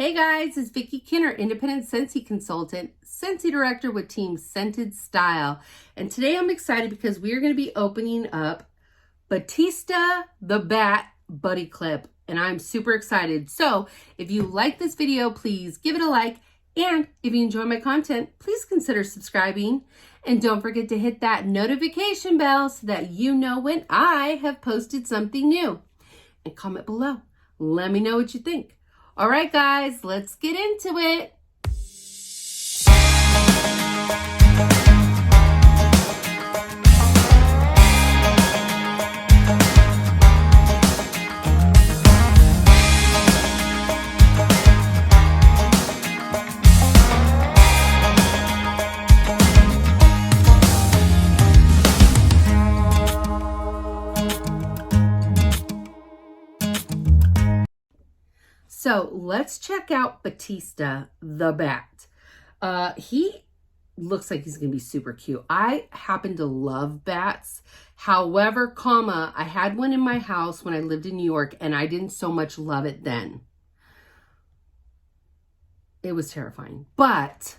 Hey guys, it's Vickie Kinner, independent Scentsy consultant, Scentsy director with Team Scented Style. And today I'm excited because we are going to be opening up Batista the Bat Buddy Clip. And I'm super excited. So if you like this video, please give it a like. And if you enjoy my content, please consider subscribing. And don't forget to hit that notification bell so that you know when I have posted something new. And comment below. Let me know what you think. All right, guys, let's get into it. So let's check out Batista the Bat. He looks like he's going to be super cute. I happen to love bats. However, I had one in my house when I lived in New York and I didn't so much love it then. It was terrifying. But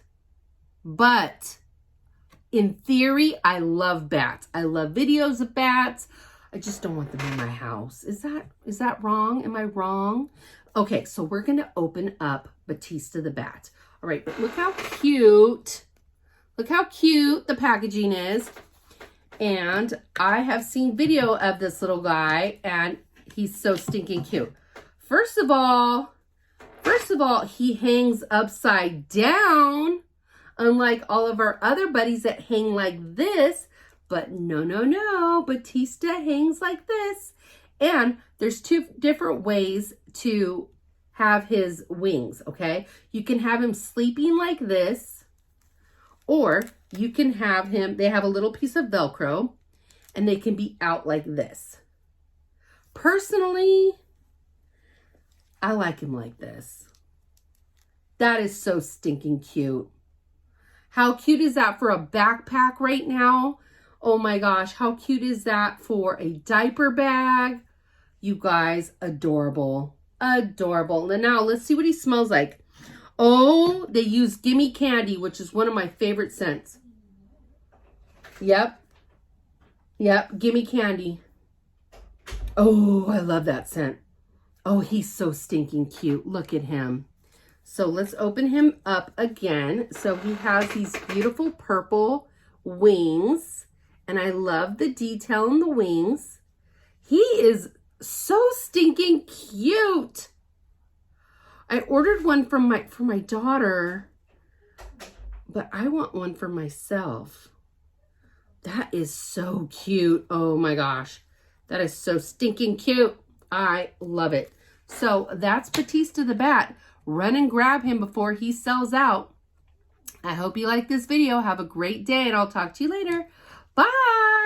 in theory, I love bats. I love videos of bats. I just don't want them in my house. Is that wrong? Am I wrong? Okay, so we're going to open up Batista the Bat. All right, but look how cute. Look how cute the packaging is. And I have seen video of this little guy, and he's so stinking cute. First of all, he hangs upside down, unlike all of our other buddies that hang like this. But no, Batista hangs like this. And there's two different ways to have his wings, okay? You can have him sleeping like this, or you can have him, they have a little piece of Velcro, and they can be out like this. Personally, I like him like this. That is so stinking cute. How cute is that for a backpack right now? Oh my gosh, how cute is that for a diaper bag? You guys, adorable. Adorable. And now let's see what he smells like. Oh, they use Gimme Candy, which is one of my favorite scents. Yep, Gimme Candy. Oh, I love that scent. Oh, he's so stinking cute. Look at him. So let's open him up again. So he has these beautiful purple wings. And I love the detail in the wings. He is so stinking cute. I ordered one for my daughter, but I want one for myself. That is so cute. Oh my gosh. That is so stinking cute. I love it. So that's Batista the Bat. Run and grab him before he sells out. I hope you like this video. Have a great day, and I'll talk to you later. Bye.